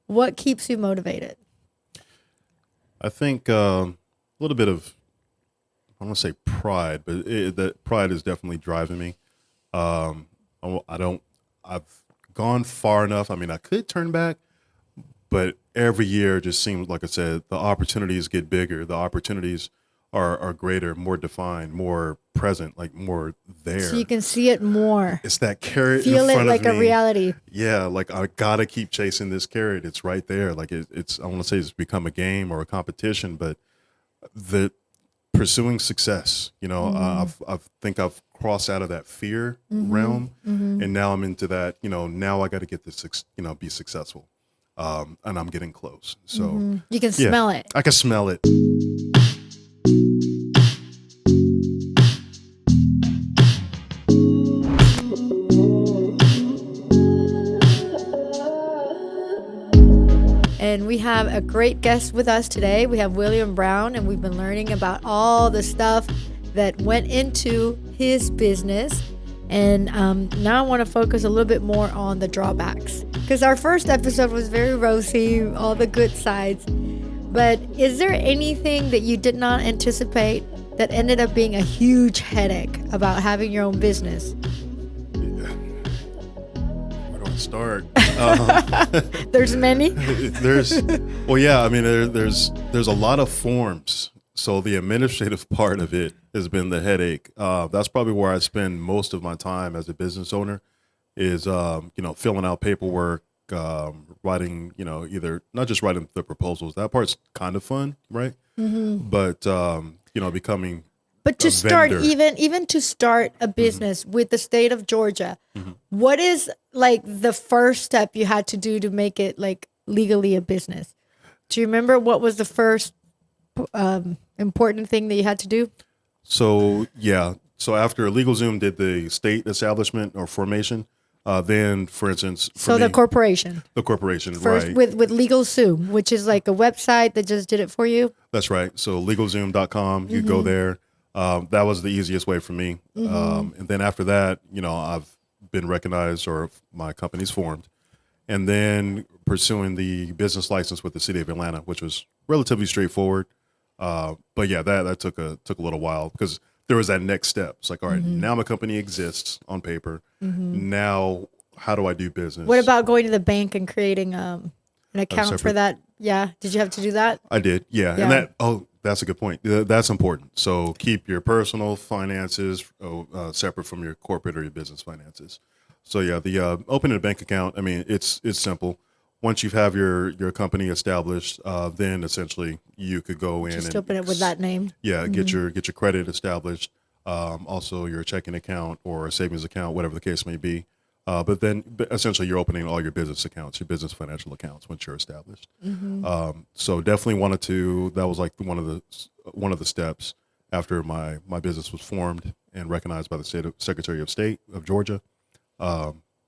What keeps you motivated? I think a little bit of, I don't want to say pride, but that pride is definitely driving me. I don't, I've gone far enough. I mean, I could turn back, but every year just seems, like I said, the opportunities get bigger. The opportunities are greater, more defined, more present, like more So you there. can see it more, It's that carrot in feel it front of like a me. reality. Yeah, like I gotta keep chasing this carrot. It's right there. Like it's, I want to say it's become a game or a competition, but the pursuing success. I think I've crossed out of that fear realm, and now I'm into that. Now I got to get this. Be successful, and I'm getting close. So You can yeah, smell it. I can smell it. And we have a great guest with us today. We have William Brown, and we've been learning about all the stuff that went into his business. And now I want to focus a little bit more on the drawbacks, because our first episode was very rosy, all the good sides. But is there anything that you did not anticipate that ended up being a huge headache about having your own business? Where do I start? There's many. There's, well, yeah. I mean, there's a lot of forms. So the administrative part of it has been the headache. That's probably where I spend most of my time as a business owner. Is filling out paperwork, writing. Either not just writing the proposals. That part's kind of fun, right? But becoming But to a start, vendor. even to start a business with the state of Georgia, what is like the first step you had to do to make it like legally a business? Do you remember what was the first important thing that you had to do? So yeah. So after LegalZoom did the state establishment or formation, then for instance, for So me, the corporation the corporation, first right? with LegalZoom, which is like a website that just did it for you. That's right. So LegalZoom.com, you go there. That was the easiest way for me. And then after that, I've been recognized or my company's formed. And then pursuing the business license with the city of Atlanta, which was relatively straightforward. But yeah, that took a little while because there was that next step. It's like, all right, now my company exists on paper. Now, how do I do business? What about going to the bank and creating an account for separate- that? Yeah, did you have to do that? I did, yeah. Yeah. And that's a good point. That's important. So keep your personal finances separate from your corporate or your business finances. So yeah, the opening a bank account. I mean, it's simple. Once you have your company established, then essentially you could go in Just and open it with that name. yeah, get your credit established. Also your checking account or a savings account, whatever the case may be. But essentially you're opening all your business accounts, your business financial accounts once you're established. So definitely wanted to. That was like one of the steps after my business was formed and recognized by the Secretary of State of Georgia.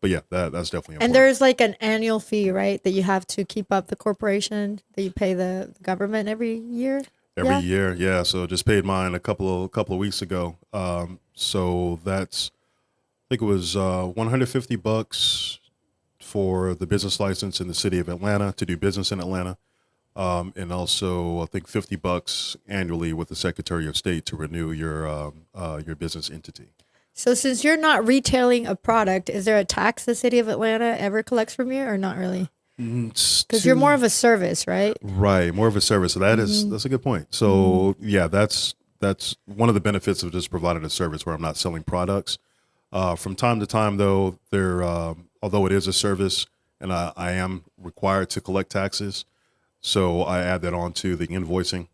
But yeah, that's definitely important. And there's like an annual fee, right? That you have to keep up the corporation that you pay the government every year. Every Yeah? year, yeah. So just paid mine a couple of weeks ago. So that's, I think it was $150 for the business license in the city of Atlanta to do business in Atlanta, and also I think $50 annually with the Secretary of State to renew your business entity. So since you're not retailing a product, is there a tax the city of Atlanta ever collects from you or not really? Because you're more of a service, right? Right, more of a service. So that's a good point. So yeah, that's one of the benefits of just providing a service where I'm not selling products. From time to time, though, although it is a service, and I am required to collect taxes, so I add that on to the invoicing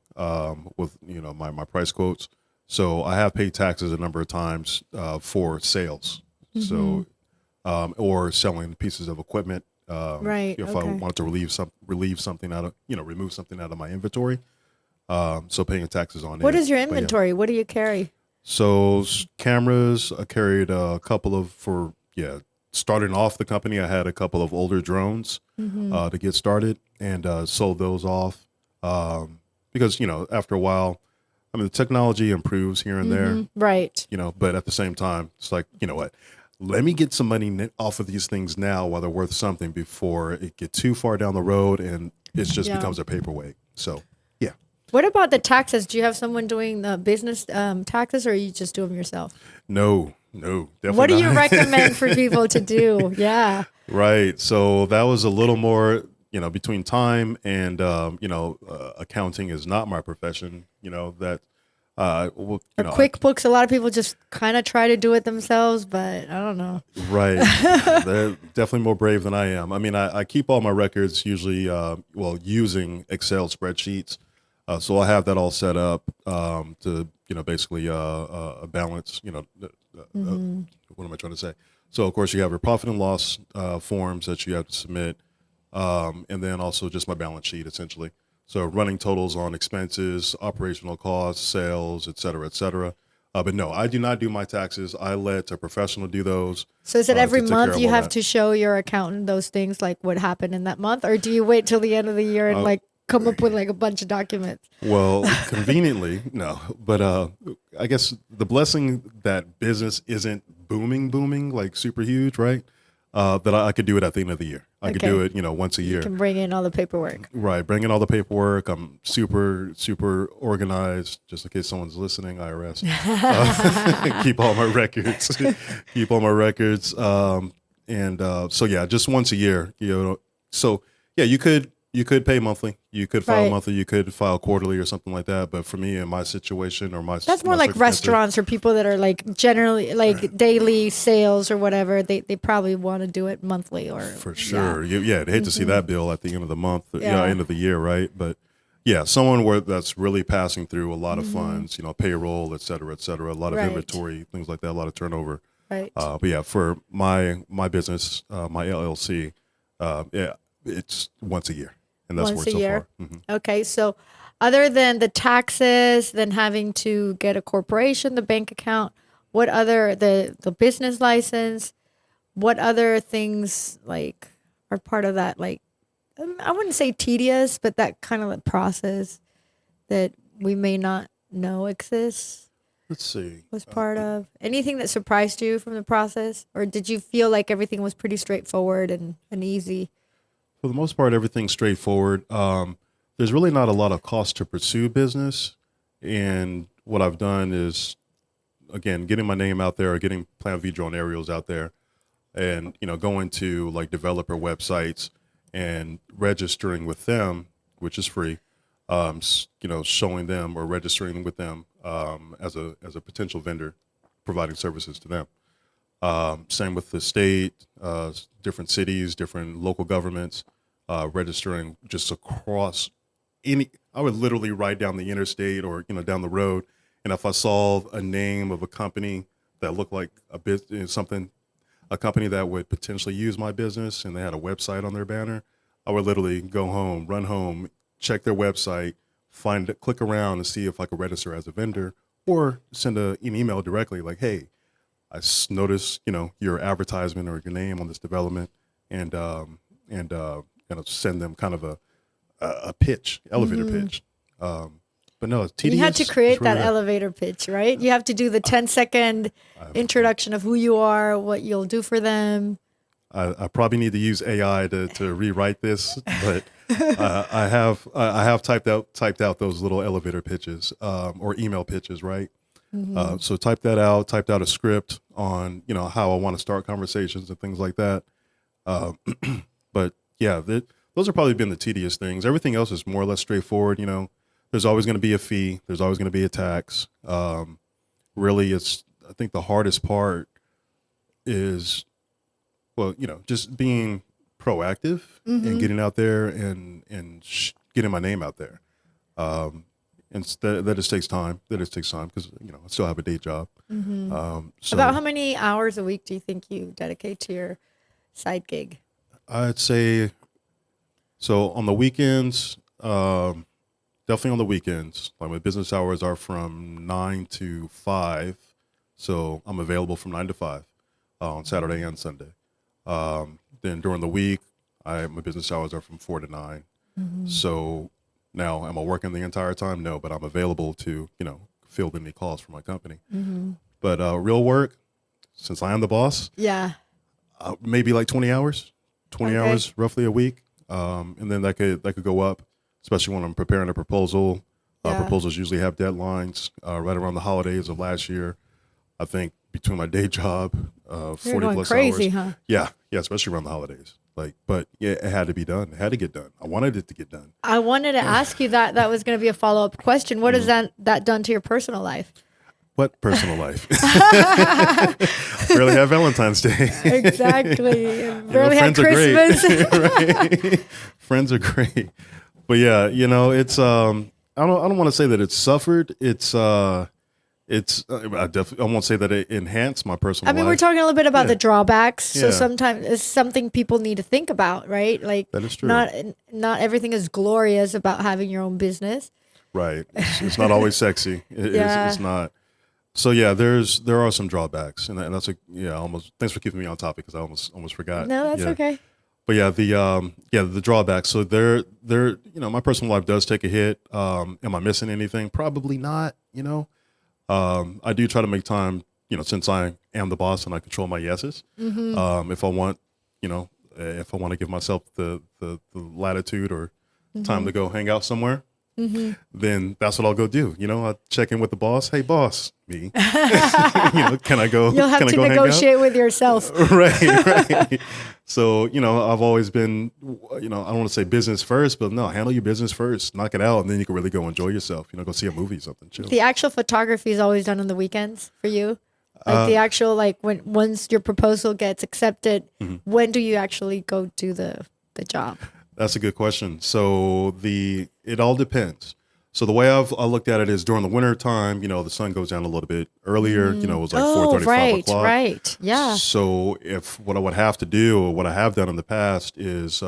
with my price quotes. So I have paid taxes a number of times for sales, so or selling pieces of equipment. Right, If okay. I wanted to remove something out of my inventory. So paying taxes on it. What is your But yeah. inventory? What do you carry? So cameras, I carried a couple of starting off the company. I had a couple of older drones to get started and sold those off because after a while, I mean the technology improves here and there, Right. but at the same time, it's like what let me get some money off of these things now while they're worth something before it get too far down the road and it just becomes a paperweight. So, yeah. What about the taxes? Do you have someone doing the business taxes, or you just do them yourself? No, definitely What do not. you recommend for people to do? Yeah. Right. So that was a little more, between time and, accounting is not my profession, that, Or QuickBooks, a lot of people just kind of try to do it themselves, but I don't know. Right. They're definitely more brave than I am. I mean, I keep all my records usually, using Excel spreadsheets. So I have that all set up to, basically balance, what am I trying to say? So, of course, you have your profit and loss forms that you have to submit, and then also just my balance sheet, essentially. So running totals on expenses, operational costs, sales, et cetera, et cetera. But no, I do not do my taxes. I let a professional do those. So is it every to take care month of you all have that. to show your accountant those things, like what happened in that month? Or do you wait till the end of the year and like come up with like a bunch of documents? Well, conveniently, no. But I guess the blessing that business isn't booming, like super huge, right? That I could do it at the end of the year. I could do it, once a year. Can bring in all the paperwork. Right, bring in all the paperwork. I'm super organized. Just in case someone's listening, IRS. Keep all my records. Keep all my records. So yeah, just once a year. So yeah, you could pay monthly. You could file Right. monthly. You could file quarterly or something like that. But for me, in my situation or That's more my like circumstances- restaurants or people that are like generally like daily sales or whatever. They probably want to do it monthly or For sure. Yeah, I'd hate to see that bill at the end of the month, Yeah. end of the year, right? But yeah, someone that's really passing through a lot of funds, payroll, et cetera, a lot of Right. inventory, things like that, a lot of turnover. Right. But yeah, for my business, my LLC, it's once a year, and that's Once worked a so year. far. Mhm. Okay, so other than the taxes, then having to get a corporation, the bank account, what other the business license, what other things like are part of that? Like, I wouldn't say tedious, but that kind of like process that we may not know exists Let's see. was part of anything that surprised you from the process, or did you feel like everything was pretty straightforward and easy? For the most part, everything's straightforward. There's really not a lot of cost to pursue business. And what I've done is, again, getting my name out there or getting Plan V drone aerials out there and, going to like developer websites and registering with them, which is free, showing them or registering with them as a potential vendor providing services to them. Same with the state, different cities, different local governments, registering just across I would literally ride down the interstate or, down the road. And if I saw a name of a company that looked like a company that would potentially use my business and they had a website on their banner, I would literally go home, run home, check their website, click around and see if I could register as a vendor or send an email directly like, hey, I noticed, your advertisement or your name on this development, and send them kind of a pitch, elevator pitch. But no, it's tedious. You had to create It's really that elevator pitch, right? You have to do the 10-second introduction of who you are, what you'll do for them. I probably need to use AI to rewrite this, but I have typed out those little elevator pitches or email pitches, right? So typed out a script on, how I want to start conversations and things like that. But yeah, those have probably been the tedious things. Everything else is more or less straightforward. There's always going to be a fee. There's always going to be a tax. Really, I think the hardest part is, well, just being proactive and getting out there and getting my name out there. And that just takes time. Because, I still have a day job. So About how many hours a week do you think you dedicate to your side gig? I'd say, so on the weekends, definitely on the weekends, like my business hours are from 9 to 5. So I'm available from 9 to 5 on Saturday and Sunday. Then during the week, my business hours are from 4 to 9. So now, am I working the entire time? No, but I'm available to, field any calls for my company. But real work, since I am the boss, maybe like 20 hours, 20 hours roughly a week. And then that could go up, especially when I'm preparing a proposal. Proposals usually have deadlines right around the holidays of last year. I think between my day job, 40 plus crazy, hours. Huh? Yeah, especially around the holidays. But yeah, it had to be done. It had to get done. I wanted it to get done. I wanted to ask you that. That was going to be a follow-up question. What has that done to your personal life? What personal life? Barely have Valentine's Day. Exactly. Barely have Christmas. Right? Friends are great. But yeah, it's I don't want to say that it's suffered. I won't say that it enhanced my personal life. We're talking a little bit about the drawbacks. So sometimes it's something people need to think about, right? Like that is true. Not everything is glorious about having your own business. Right. It's not always sexy. It's not. So yeah, there are some drawbacks, and that's almost. Thanks for keeping me on topic because I almost forgot. No, that's okay. But yeah, the drawbacks. So my personal life does take a hit. Am I missing anything? Probably not. I do try to make time. Since I am the boss and I control my yeses. Mm-hmm. If I want to give myself the latitude or time to go hang out somewhere. Mm-hmm. Then that's what I'll go do. I'll check in with the boss. Hey, boss, me. Can I go? You'll have to negotiate with yourself. Right. So, I've always been, I don't want to say business first, but no, handle your business first, knock it out, and then you can really go enjoy yourself. Go see a movie or something. Chill. The actual photography is always done on the weekends for you. Like the actual, once your proposal gets accepted, when do you actually go do the job? That's a good question. So it all depends. So the way I looked at it is during the winter time, the sun goes down a little bit earlier. It was like 4:30, 5 o'clock. Right. Yeah. So what I would have to do, or what I have done in the past, is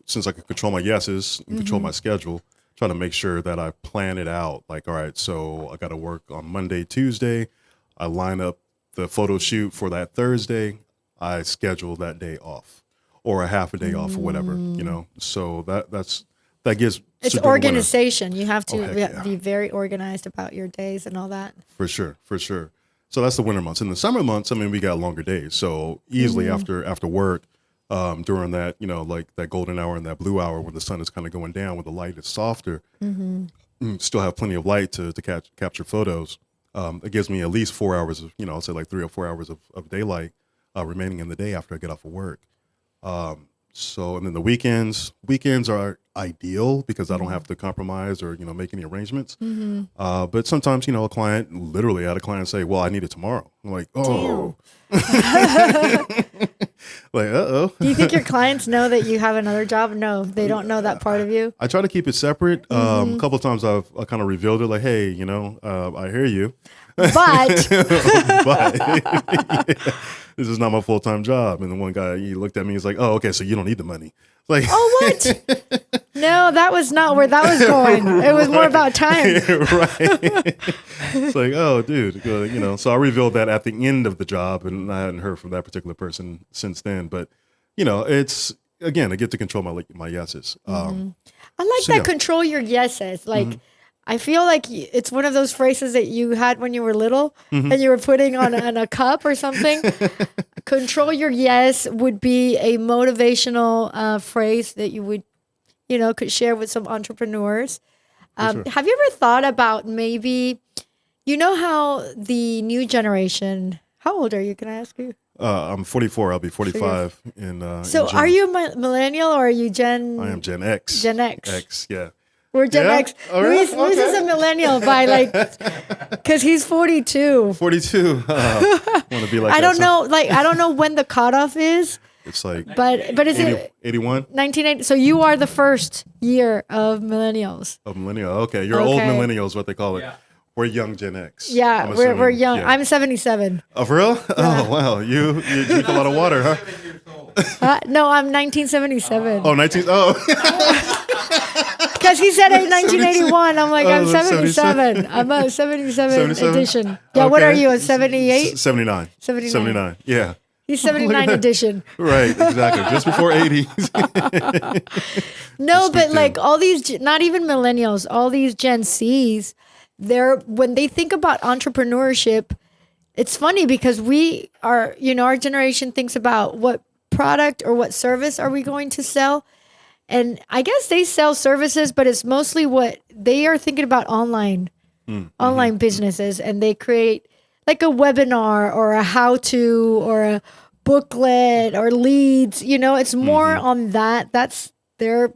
since I can control my yeses and control my schedule, try to make sure that I plan it out. Like, all right, so I got to work on Monday, Tuesday. I line up the photo shoot for that Thursday. I schedule that day off. Or a half a day off or whatever, So that gives. It's organization. You have to be very organized about your days and all that. For sure. So that's the winter months. In the summer months, we got longer days. So easily after work, during that, like that golden hour and that blue hour when the sun is kind of going down, when the light is softer, still have plenty of light to capture photos. It gives me at least 4 hours of, I'll say like 3 or 4 hours of daylight remaining in the day after I get off of work. And then the weekends are ideal because I don't have to compromise or, make any arrangements. But sometimes, a client, literally I had a client say, well, I need it tomorrow. I'm like, oh, like, uh-oh. Do you think your clients know that you have another job? No, they don't know that part of you. I try to keep it separate. A couple of times I kind of revealed it like, hey, I hear you. But this is not my full-time job. And the one guy, he looked at me, he's like, oh, okay, so you don't need the money. It's like, oh, what? No, that was not where that was going. It was more about time. Right. It's like, oh, dude, so I revealed that at the end of the job, and I hadn't heard from that particular person since then. But, it's, again, I get to control my yeses. I like that. Control your yeses. Like, I feel like it's one of those phrases that you had when you were little and you were putting on a cup or something. Control your yes would be a motivational phrase that you would, could share with some entrepreneurs. Sure. Have you ever thought about maybe, how the new generation, how old are you? Can I ask you? I'm 44. I'll be 45 in So in are you a millennial or are you Gen? I am Gen X. Gen X. X, yeah. We're Gen X. Luis is a millennial by because he's 42. 42. Want to be like I don't know. I don't know when the cutoff is. It's like, but is 80, it 81? 1980? So you are the first year of millennials. Of millennial. Okay, you're old millennials, what they call it. Yeah. We're young Gen X. Yeah, we're young. Yeah. I'm 77. Oh, for real? Yeah. Oh, wow. You drink a lot of water, huh? No, I'm 1977. Oh, 19. Oh. Because he said 1981. I'm like, I'm 77. I'm a 77 edition. Yeah, okay. What are you, a 78? 79. 79, yeah. He's 79 edition. Right, exactly. Just before 80. No, but all these, not even millennials, all these Gen Cs, when they think about entrepreneurship, it's funny because we are, our generation thinks about what product or what service are we going to sell. And I guess they sell services, but it's mostly what they are thinking about online businesses. And they create like a webinar or a how-to or a booklet or leads, it's more on that. That's their,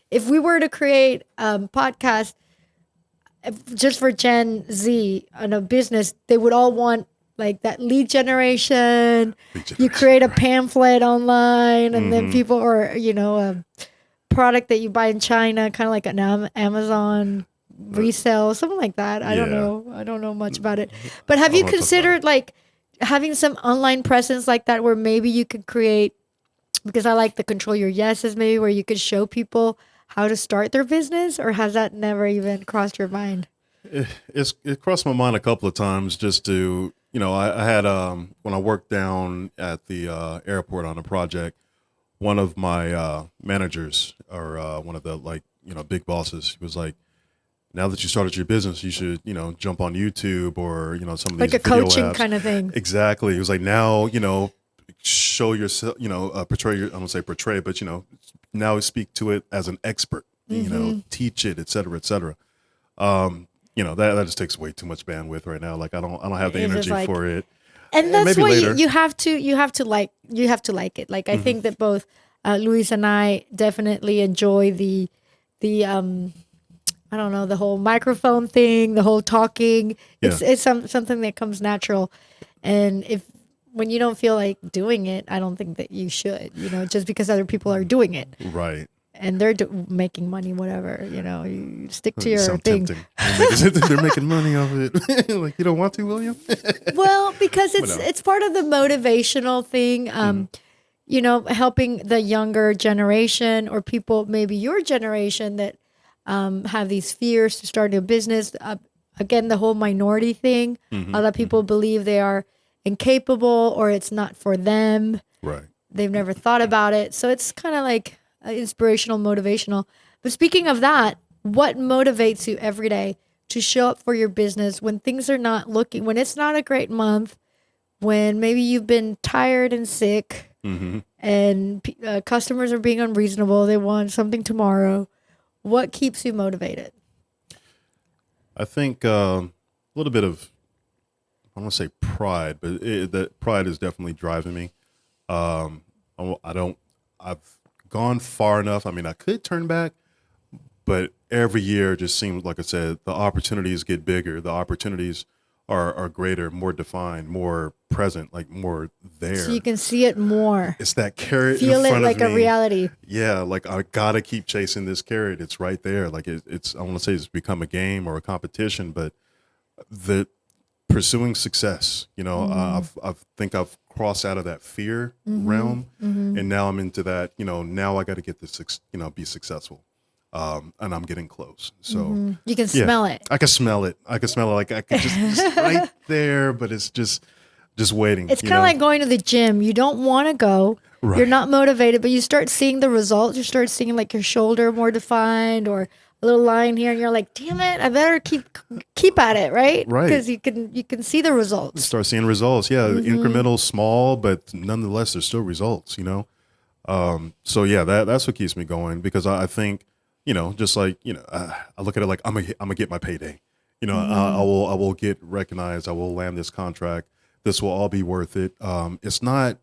if we were to create a podcast just for Gen Z on a business, they would all want like that lead generation. You create a pamphlet online and then people, or, a product that you buy in China, kind of like an Amazon resale, something like that. I don't know. I don't know much about it. But have you considered like having some online presence like that where maybe you could create, because I like the control your yeses, maybe where you could show people how to start their business, or has that never even crossed your mind? It crossed my mind a couple of times just to, I had, when I worked down at the airport on a project, one of my managers or one of the big bosses, he was like, now that you started your business, you should, jump on YouTube or, some of these like a video coaching apps. kind of thing. Exactly. He was like, now, show yourself, portray your, I don't say portray, but, now speak to it as an expert, teach it, et cetera, et cetera. That just takes way too much bandwidth right now. Like I don't have the energy for it. And that's why later. you have to like it. Like I think that both Luis and I definitely enjoy the I don't know, the whole microphone thing, the whole talking. It's something that comes natural. And when you don't feel like doing it, I don't think that you should, just because other people are doing it. Right. And they're making money, whatever, you stick to your thing. They're making money off of it. Like, you don't want to, William? Well, because it's part of the motivational thing, helping the younger generation or people, maybe your generation that have these fears to start a business. Again, the whole minority thing. A lot of people believe they are incapable or it's not for them. Right. They've never thought about it. So it's kind of like inspirational, motivational. But speaking of that, what motivates you every day to show up for your business when things are not looking, when it's not a great month, when maybe you've been tired and sick and customers are being unreasonable, they want something tomorrow. What keeps you motivated? I think a little bit of, I don't want to say pride, but that pride is definitely driving me. I've gone far enough. I mean, I could turn back, but every year just seems, like I said, the opportunities get bigger. The opportunities are greater, more defined, more present, like more there. So you can see it more. It's that carrot Feel in front it like of me. a reality. Yeah, like I gotta keep chasing this carrot. It's right there. Like it's I want to say it's become a game or a competition, but the pursuing success. I think I've crossed out of that fear realm, and now I'm into that. Now I got to get this. Be successful. And I'm getting close. So you can smell it. I can smell it. Like I can just right there, but it's just waiting. It's kind of like going to the gym. You don't want to go. Right. You're not motivated, but you start seeing the results. You start seeing like your shoulder more defined or a little line here, and you're like, damn it, I better keep at it, right? Right. Because you can see the results. Start seeing results. Yeah, incremental, small, but nonetheless, there's still results. So yeah, that's what keeps me going, because I think. Just like, I look at it like I'm gonna get my payday. I will get recognized. I will land this contract. This will all be worth it. It's not,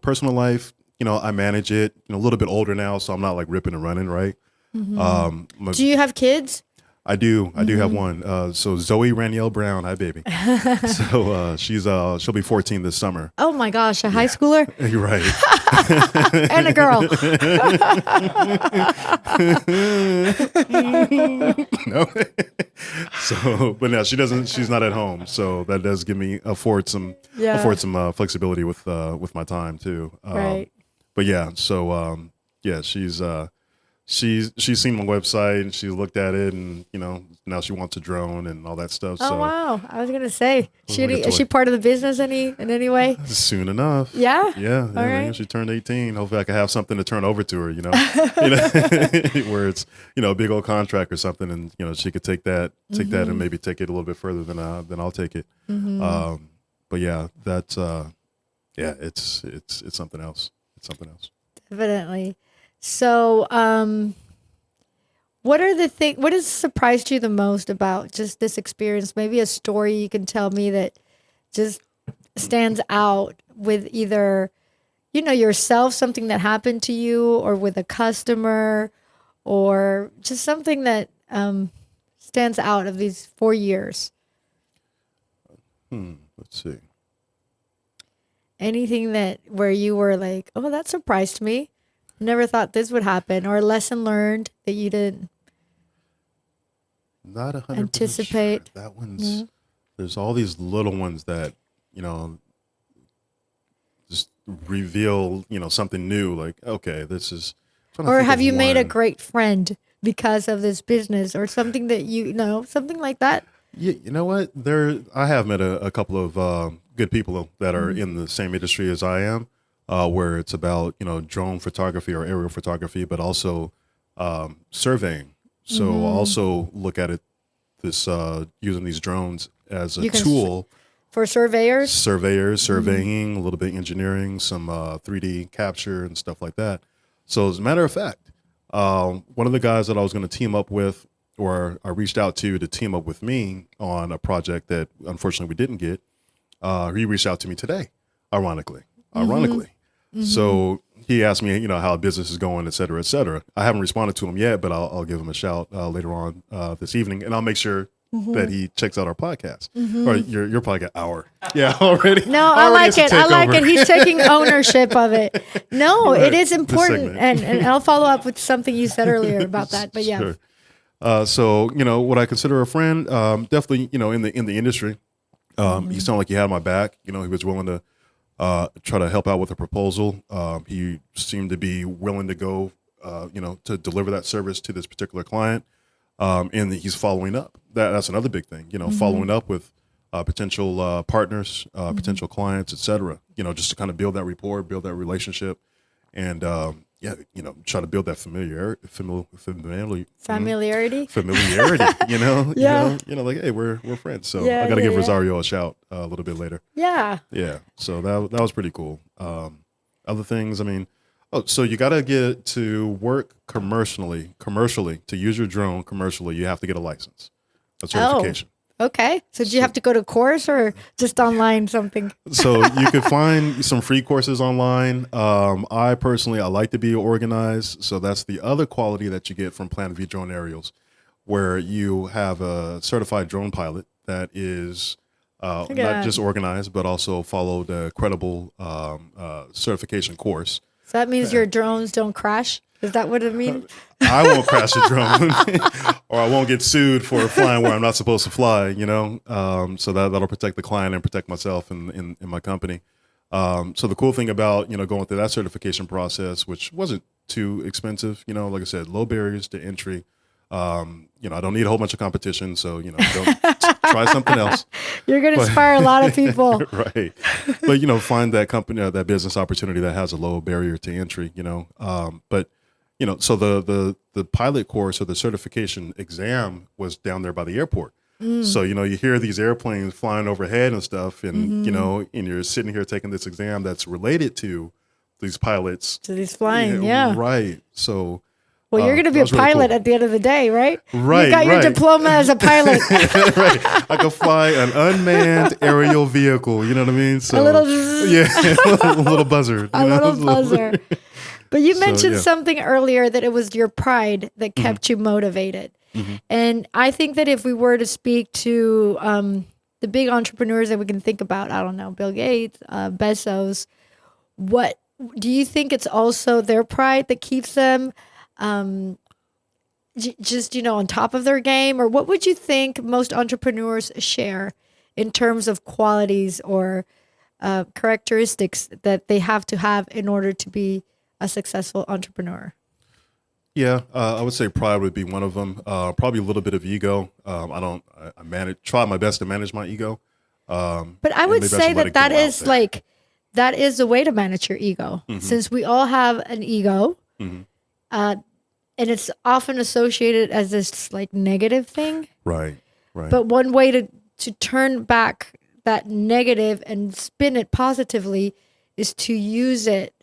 personal life, I manage it, a little bit older now, so I'm not like ripping and running, right? Do you have kids? I do have one. So Zoe Ranielle Brown, hi baby. So she'll be 14 this summer. Oh my gosh, a high schooler? You're right. And a girl. No. So, but no, she's not at home. So that does afford some flexibility with my time too. Right. But yeah, so she's seen my website and she looked at it, and now she wants a drone and all that stuff. Oh so wow! I was gonna say, is she part of the business in any way? Soon enough. Yeah. Yeah. All right. She turned 18. Hopefully, I can have something to turn over to her. Where it's a big old contract or something, and she could take that and maybe take it a little bit further than I'll take it. but yeah, that's yeah, it's something else. It's something else. Definitely. So, what has surprised you the most about just this experience? Maybe a story you can tell me that just stands out with either, yourself, something that happened to you, or with a customer, or just something that stands out of these 4 years. Let's see. Anything where you were like, oh, that surprised me. Never thought this would happen, or a lesson learned that you didn't Not 100% anticipate. Sure. That one's there's all these little ones that just reveal something new. Like, okay, this is. Or have you made a great friend because of this business, or something that something like that? Yeah, you know what? I have met a couple of good people that are in the same industry as I am, where it's about drone photography or aerial photography, but also surveying. So also look at it using these drones as a tool for surveyors, surveying, a little bit engineering, some 3D capture and stuff like that. So as a matter of fact, one of the guys that I was going to team up with, or I reached out to team up with me on a project that unfortunately we didn't get, he reached out to me today, ironically. So he asked me, how business is going, et cetera, et cetera. I haven't responded to him yet, but I'll give him a shout later on this evening, and I'll make sure that he checks out our podcast or your podcast hour. Yeah, already. No, I like it. I like it. He's taking ownership of it. No, Right. it is important, and I'll follow up with something you said earlier about that. But yeah. Sure. So what I consider a friend, definitely in the industry. He sounded like he had my back. He was willing to try to help out with a proposal. He seemed to be willing to go, to deliver that service to this particular client. And he's following up. That's another big thing, following up with potential partners, potential clients, et cetera, just to kind of build that rapport, build that relationship, and try to build that familiarity. Yeah. Like, hey, we're friends. So Yeah, I got to give yeah. Rosario a shout a little bit later. Yeah. Yeah. So that was pretty cool. Other things, so you got to get to work commercially to use your drone commercially. You have to get a license, a certification. Okay. So do you have to go to course or just online something? So you could find some free courses online. I like to be organized. So that's the other quality that you get from Plan V Drone Aerials, where you have a certified drone pilot that is not just organized, but also followed a credible certification course. So that means your drones don't crash? Is that what it means? I won't crash a drone or I won't get sued for flying where I'm not supposed to fly, so that'll protect the client and protect myself and my company. So the cool thing about, going through that certification process, which wasn't too expensive, like I said, low barriers to entry. I don't need a whole bunch of competition. So, don't try something else. You're going to inspire a lot of people. Right. But, find that company, that business opportunity that has a low barrier to entry, but so the pilot course or the certification exam was down there by the airport. So, you hear these airplanes flying overhead and stuff and, and you're sitting here taking this exam that's related to these pilots. To these flying, yeah. Right. So. Well, you're going to be a pilot really cool. At the end of the day, right? Right. You got your diploma as a pilot. Right. I can fly an unmanned aerial vehicle. You know what I mean? So, a little a little buzzer. A little buzzer. But you mentioned something earlier that it was your pride that kept you motivated. And I think that if we were to speak to the big entrepreneurs that we can think about, I don't know, Bill Gates, Bezos, what do you think it's also their pride that keeps them just, on top of their game? Or what would you think most entrepreneurs share in terms of qualities or characteristics that they have to have in order to be a successful entrepreneur? Yeah, I would say pride would be one of them. Probably a little bit of ego. I try my best to manage my ego. But I would say that is a way to manage your ego, since we all have an ego. And it's often associated as this like negative thing. Right. But one way to turn back that negative and spin it positively is to use it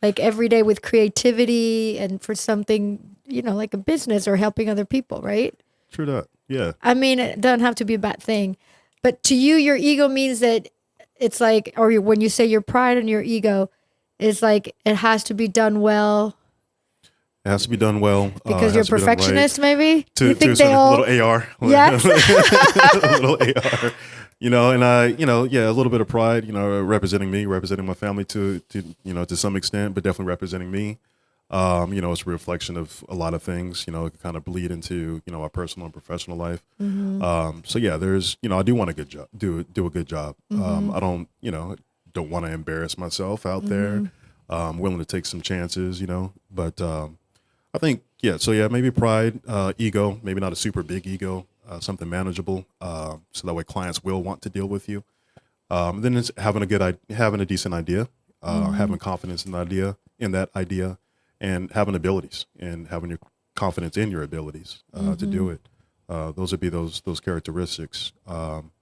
like every day with creativity and for something, like a business or helping other people, right? True that. Yeah. I mean, it doesn't have to be a bad thing. But to you, your ego means that it's like, or when you say your pride and your ego, is like it has to be done well. It has to be done well. Because you're a perfectionist, right. Maybe? You think they all... little AR. Yes. A little AR. And I, a little bit of pride, representing me, representing my family to some extent, but definitely representing me. It's a reflection of a lot of things, it kind of bleed into, my personal and professional life. Mm-hmm. So yeah, there's, I do want a good job, do a good job. Mm-hmm. I don't want to embarrass myself out there. I'm willing to take some chances, but, I think, so maybe pride, ego, maybe not a super big ego, something manageable. So that way clients will want to deal with you. Then it's having a decent idea, having confidence in that idea, and having abilities and having your confidence in your abilities to do it. Those would be those characteristics. Don't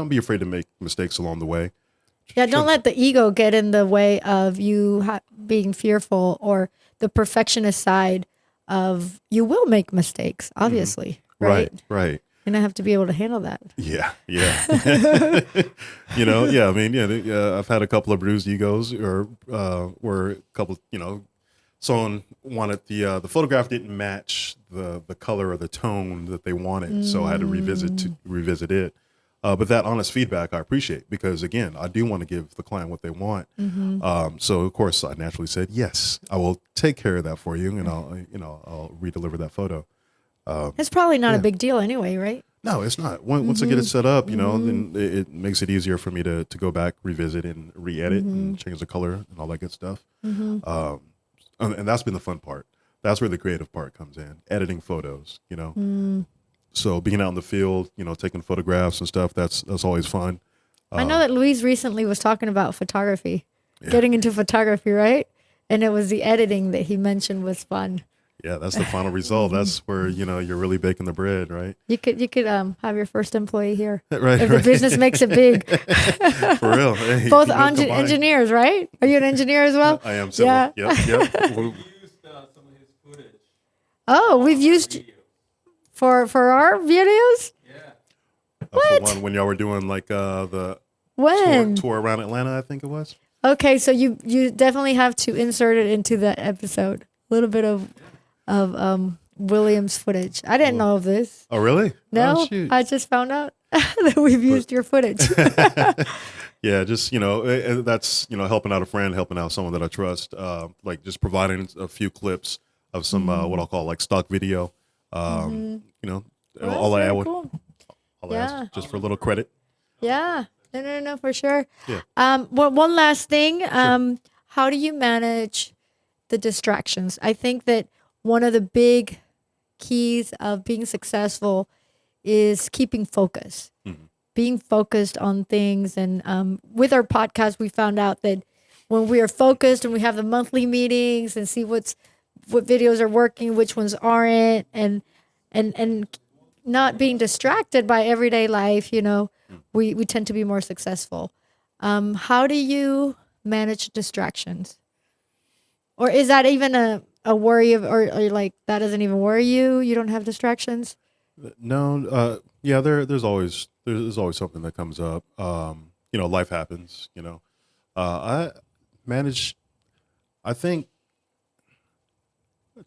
be afraid to make mistakes along the way. Yeah, don't let the ego get in the way of you being fearful, or the perfectionist side of you will make mistakes, obviously. Mm-hmm. Right. And I have to be able to handle that. Yeah. I've had a couple of bruised egos, or where a couple, someone wanted the photograph didn't match the color or the tone that they wanted, so I had to revisit it. But that honest feedback I appreciate, because again, I do want to give the client what they want. Mm-hmm. So of course I naturally said, yes, I will take care of that for you, and I'll redeliver that photo. It's probably not a big deal anyway, right? No, it's not. Once I get it set up, then it makes it easier for me to go back, revisit, and re-edit, and change the color and all that good stuff. And that's been the fun part. That's where the creative part comes in, editing photos, So being out in the field, taking photographs and stuff, that's always fun. I know that Louise recently was talking about photography, getting into photography, right? And it was the editing that he mentioned was fun. Yeah, that's the final result. That's where, you're really baking the bread, right? You could have your first employee here. Right. If the business makes it big. For real. Hey, both engineers, right? Are you an engineer as well? I am. Civil. Yeah. Yep. We used some of his footage. Oh, we've used for our videos? Yeah. What? For one, when y'all were doing like the tour around Atlanta, I think it was. Okay, so you definitely have to insert it into that episode. A little bit of William's footage. I didn't know of this. Oh, really? No, oh, shoot. I just found out that we've used your footage. Yeah, just, that's, helping out a friend, helping out someone that I trust, like just providing a few clips of some, what I'll call like stock video. Well, all I add, cool. ask just for a little credit. Yeah, no, for sure. Yeah. Well, one last thing. Sure. How do you manage the distractions? I think that one of the big keys of being successful is keeping focus, being focused on things. And with our podcast, we found out that when we are focused and we have the monthly meetings and see what videos are working, which ones aren't, and not being distracted by everyday life, we tend to be more successful. How do you manage distractions? Or is that even a worry of, or like that doesn't even worry you? You don't have distractions? No. Yeah, there's always something that comes up. Life happens, I manage, I think,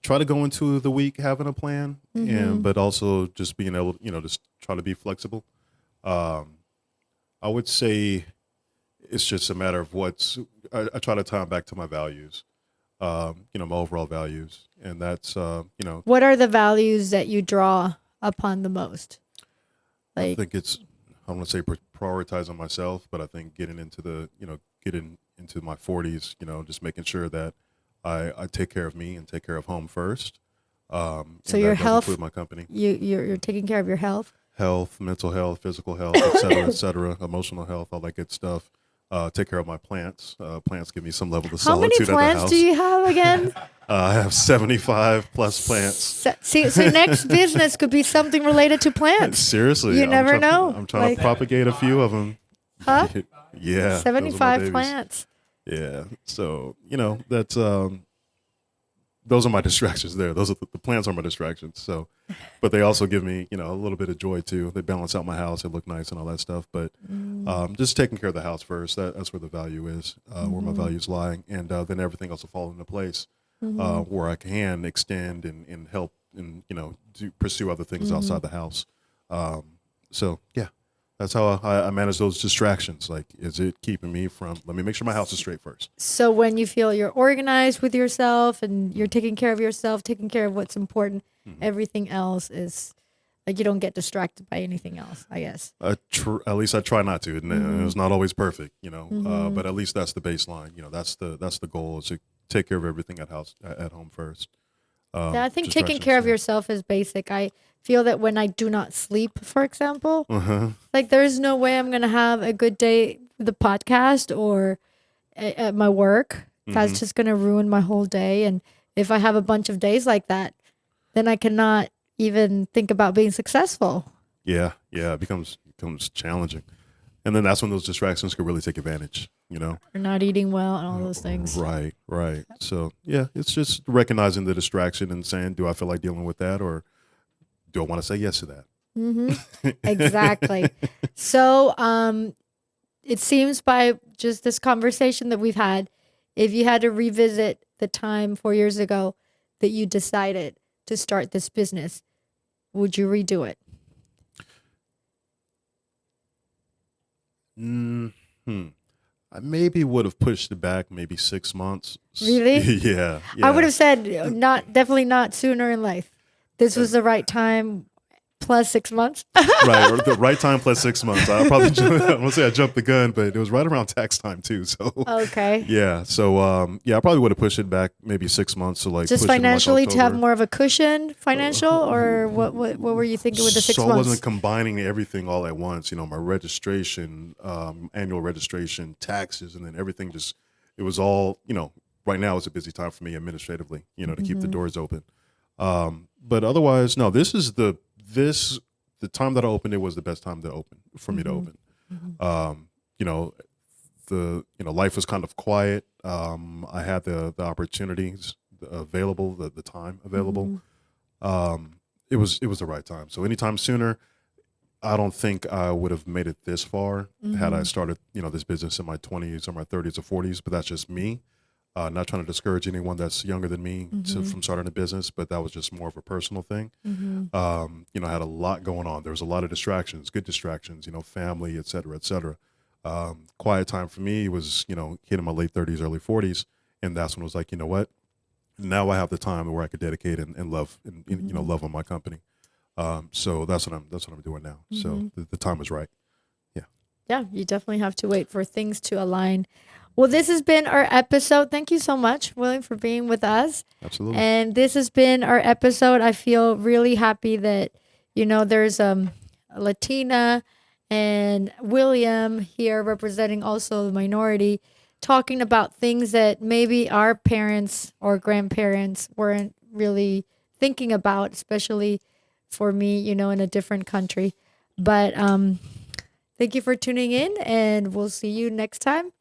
try to go into the week having a plan, but also just being able, just try to be flexible. I would say it's just a matter of I try to tie back to my values, my overall values. And that's, What are the values that you draw upon the most? I think it's, I don't want to say prioritizing myself, but I think getting into my 40s, just making sure that I take care of me and take care of home first. So your health, include my company. You're taking care of your health, mental health, physical health, et cetera, emotional health, all that good stuff. take care of my plants. Plants give me some level of How many solitude at the plants house. do you have again? I have 75 plus plants. See, so next business could be something related to plants. Seriously, You never know. I'm trying to propagate a few of them. Huh? Yeah, those are my 75 babies. plants. Yeah, so that's those are my distractions. There, those are the plants are my distractions. So, but they also give me a little bit of joy too. They balance out my house. They look nice and all that stuff. But just taking care of the house first. That's where the value is, where my values lie, and then everything else will fall into place where I can extend and help and pursue other things outside the house. So yeah. That's how I manage those distractions. Like, is it keeping me from, let me make sure my house is straight first. So when you feel you're organized with yourself and you're taking care of yourself, taking care of what's important, everything else is like you don't get distracted by anything else, I guess. At least I try not to. And it's not always perfect, but at least that's the baseline. That's the goal, is to take care of everything at home first. Yeah, I think taking care of yourself is basic. I feel that when I do not sleep, for example, like there's no way I'm going to have a good day with the podcast or at my work. That's just going to ruin my whole day. And if I have a bunch of days like that, then I cannot even think about being successful. Yeah, it becomes challenging. And then that's when those distractions could really take advantage, Or not eating well and all those things. Right. So, yeah, it's just recognizing the distraction and saying, do I feel like dealing with that, or do I want to say yes to that? Exactly. So it seems by just this conversation that we've had, if you had to revisit the time 4 years ago that you decided to start this business, would you redo it? I maybe would have pushed it back maybe 6 months. Really? Yeah. I would have said definitely not sooner in life. This was the right time plus 6 months. Right, or the right time plus 6 months. I probably I won't say I jumped the gun, but it was right around tax time too. So okay. Yeah. So I probably would have pushed it back maybe 6 months. So like just push it in, like, financially to have October. more of a cushion, financial, or what were you thinking with the 6 So months? I wasn't combining everything all at once. My registration, annual registration, taxes, and then everything just, it was all, right now it's a busy time for me administratively, to keep the doors open. But otherwise, no, the time that I opened it was the best time to open, for me to open. Life was kind of quiet. I had the opportunities available, the time available. It was the right time. So anytime sooner, I don't think I would have made it this far had I started, this business in my 20s or my 30s or 40s. But that's just me. Not trying to discourage anyone that's younger than me from starting a business, but that was just more of a personal thing. I had a lot going on. There was a lot of distractions, good distractions, family, et cetera, et cetera. Quiet time for me was, hitting my late 30s, early 40s. And that's when it was like, you know what? Now I have the time where I could dedicate and love, and love on my company. So that's what I'm doing now. So the time is right. Yeah, you definitely have to wait for things to align. Well, this has been our episode. Thank you so much, William, for being with us. Absolutely. And this has been our episode. I feel really happy that, there's a Latina and William here representing also the minority, talking about things that maybe our parents or grandparents weren't really thinking about, especially for me, in a different country. But thank you for tuning in, and we'll see you next time.